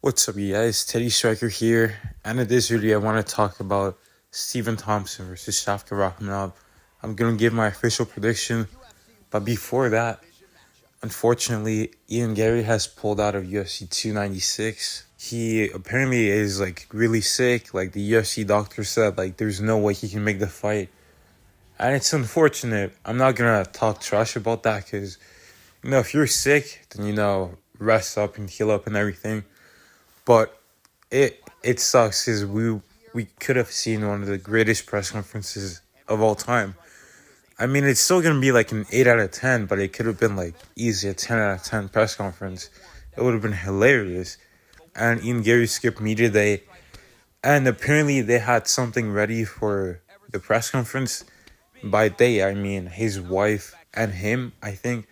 What's up, you guys? Teddy Striker here, and in this video, I want to talk about Stephen Thompson versus Shavkat Rakhmonov. I'm gonna give my official prediction, but before that, unfortunately, Garry has pulled out of UFC 296. He apparently is really sick. Like the UFC doctor said, there's no way he can make the fight, and it's unfortunate. I'm not gonna talk trash about that because if you're sick, then rest up and heal up and everything. But it sucks because we could have seen one of the greatest press conferences of all time. I mean, it's still gonna be like an 8 out of 10, but it could have been like easy a 10 out of 10 press conference. It would have been hilarious. And Garry skipped media day, and apparently they had something ready for the press conference. By they, I mean his wife and him, I think.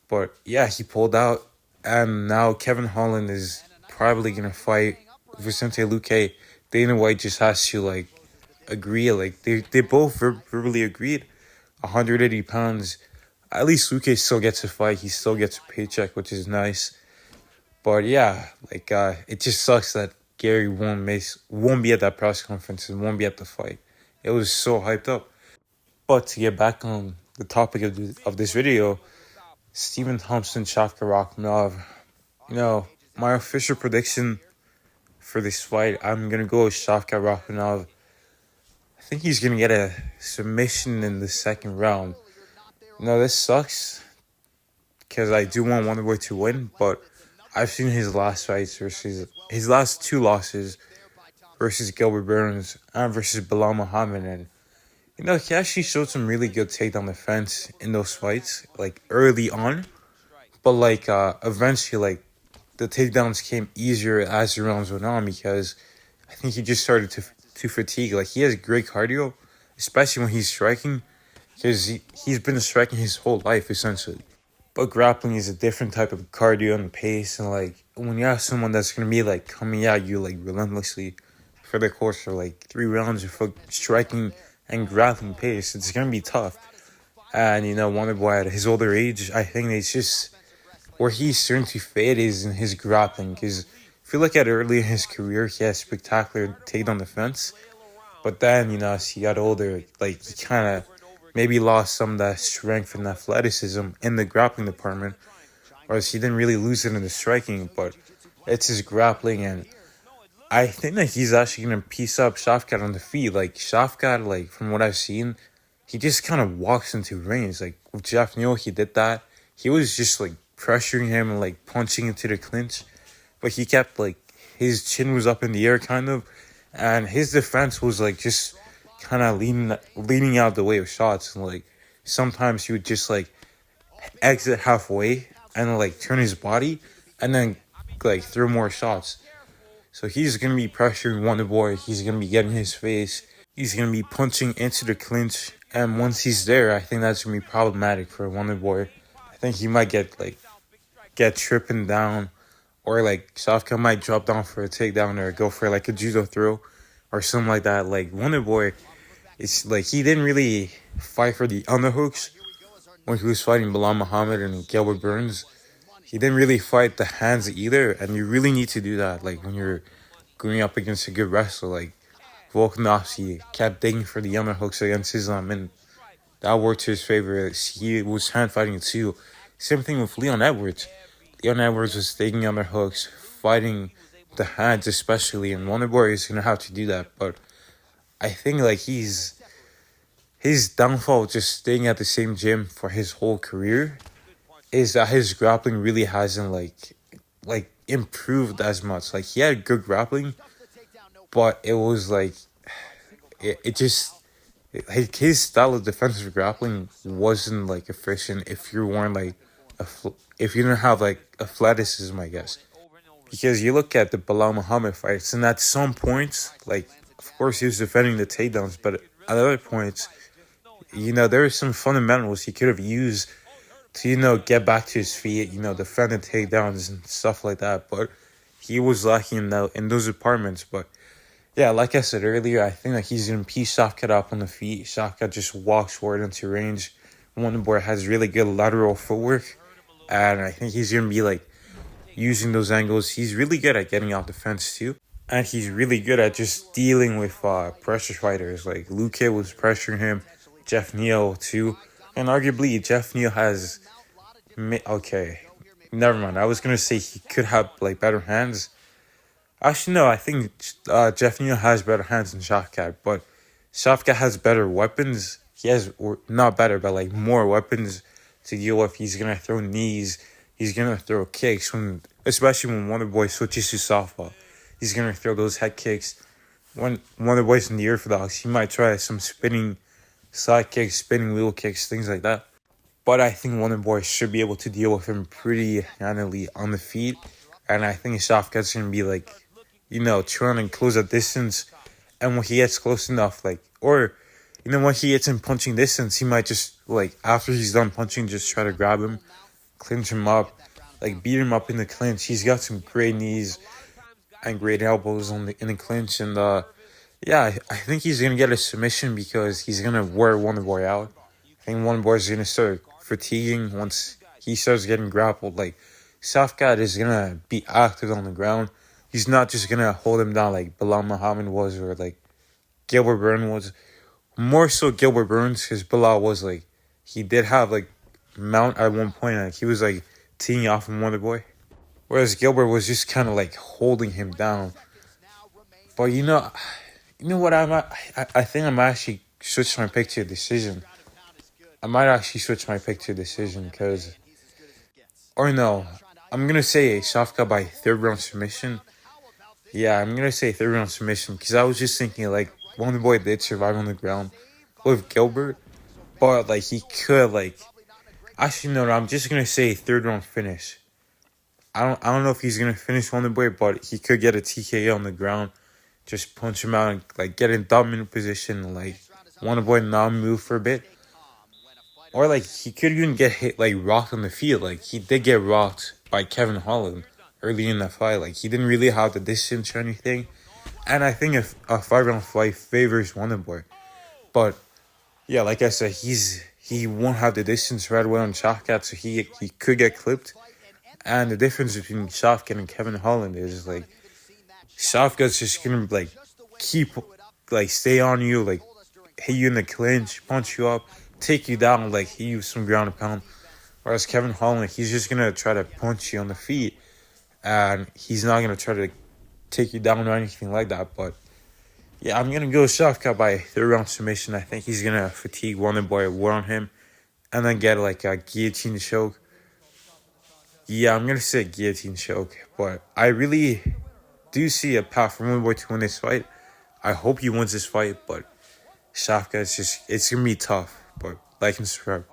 But yeah, he pulled out, and now Kevin Holland is probably gonna fight Vicente Luque. Dana White just has to agree. They both verbally agreed. 180 pounds. At least Luque still gets a fight. He still gets a paycheck, which is nice. But yeah, it just sucks that Garry won't be at that press conference and won't be at the fight. It was so hyped up. But to get back on the topic of this video, Stephen Thompson, Shavkat Rakhmonov. My official prediction for this fight, I'm gonna go with Shavkat Rakhmonov. I think he's gonna get a submission in the second round. This sucks because I do want Wonderboy to win, but I've seen his last fights versus his last two losses versus Gilbert Burns and versus Bilal Muhammad, and he actually showed some really good takedown defense in those fights, early on, but eventually, the takedowns came easier as the rounds went on because I think he just started to fatigue. He has great cardio, especially when he's striking, because he's been striking his whole life, essentially. But grappling is a different type of cardio and pace, and when you have someone that's going to be coming at you relentlessly for the course of 3 rounds of striking and grappling pace, it's going to be tough. And Wonderboy at his older age, I think it's just where he's starting to fade is in his grappling, because if you look at early in his career, he has spectacular takedown defense, but then as he got older, he kind of maybe lost some of that strength and athleticism in the grappling department, whereas he didn't really lose it in the striking, but it's his grappling. And I think that he's actually going to piece up Shavkat on the feet. Shavkat, from what I've seen, he just kind of walks into range. With Jeff Neal, he did that. He was just pressuring him and punching into the clinch, but he kept his chin was up in the air kind of, and his defense was just kind of leaning out the way of shots, and sometimes he would just exit halfway and turn his body and then throw more shots. So he's gonna be pressuring Wonderboy. He's gonna be getting his face. He's gonna be punching into the clinch, and once he's there, I think that's gonna be problematic for Wonderboy. I think he might get tripping down, or Shavkat might drop down for a takedown or go for a judo throw or something like that. Wonderboy, it's he didn't really fight for the underhooks when he was fighting Bilal Muhammad and Gilbert Burns. He didn't really fight the hands either, and you really need to do that when you're going up against a good wrestler. Volkanovski kept digging for the underhooks against Islam, and that worked to his favor. He was hand fighting too. Same thing with Leon Edwards. Leon Edwards was taking underhooks, fighting the hands especially, and Wonderboy is going to have to do that. But I think his downfall just staying at the same gym for his whole career is that his grappling really hasn't improved as much. He had good grappling, but it was his style of defensive grappling wasn't efficient if you weren't if you didn't have athleticism, I guess. Because you look at the Bilal Muhammad fights, and at some points, of course he was defending the takedowns, but at other points, there are some fundamentals he could have used to get back to his feet, defend the takedowns and stuff like that. But he was lacking in those departments. But yeah, like I said earlier, I think that he's gonna piece Shavkat up on the feet. Shavkat just walks forward into range. Wonderboy has really good lateral footwork, and I think he's gonna be using those angles. He's really good at getting out the fence too. And he's really good at just dealing with pressure fighters. Like Luke was pressuring him, Jeff Neal too. And arguably, Jeff Neal has... Okay, never mind. I was going to say he could have like better hands. Actually, no, I think Jeff Neal has better hands than Shavkat. But Shavkat has better weapons. He has, or not better, but like more weapons to deal with. He's going to throw knees. He's going to throw kicks, especially when Wonderboy switches to softball. He's going to throw those head kicks. When Wonderboy's in the orthodox, he might try some spinning side kicks, spinning wheel kicks, things like that. But I think Wonderboy should be able to deal with him pretty handily on the feet. And I think Shavkat's going to be like, trying to close a distance. And when he gets close enough, when he gets in punching distance, he might just, after he's done punching, just try to grab him, clinch him up, beat him up in the clinch. He's got some great knees and great elbows in the clinch. And, I think he's going to get a submission because he's going to wear Wonderboy out. I think Wonderboy's going to start fatiguing once he starts getting grappled. Shavkat is going to be active on the ground. He's not just going to hold him down like Bilal Muhammad was or Gilbert Burns was. More so Gilbert Burns, because Bilal was he did have mount at one point. He was teeing off from Wonderboy. Whereas Gilbert was just kind of holding him down. But you know what, I think I might actually switch my pick to a decision. Because... Or no, I'm going to say Shavkat by third round submission. Yeah, I'm going to say third round submission because I was just thinking Wonderboy did survive on the ground with Gilbert. But he could actually no, I'm just going to say third round finish. I don't know if he's going to finish Wonderboy, but he could get a TKO on the ground. Just punch him out and get in dominant position. Wonderboy not move for a bit. Or he could even get hit rocked on the field. He did get rocked by Kevin Holland early in the fight. He didn't really have the distance or anything. And I think if a 5-round fight favors Wonderboy. But yeah, like I said, he won't have the distance right away on Shavkat, so he could get clipped. And the difference between Shavkat and Kevin Holland is Shavkat's just gonna keep stay on you, hit you in the clinch, punch you up, take you down, he used some ground and pound. Whereas Kevin Holland, he's just going to try to punch you on the feet. And he's not going to try to take you down or anything like that. But, yeah, I'm going to go Shavkat by third round submission. I think he's going to fatigue Wonderboy, war on him, and then get a guillotine choke. Yeah, I'm going to say guillotine choke. But I really do see a path for Wonderboy to win this fight. I hope he wins this fight, but Shavkat, it's going to be tough. But like and subscribe.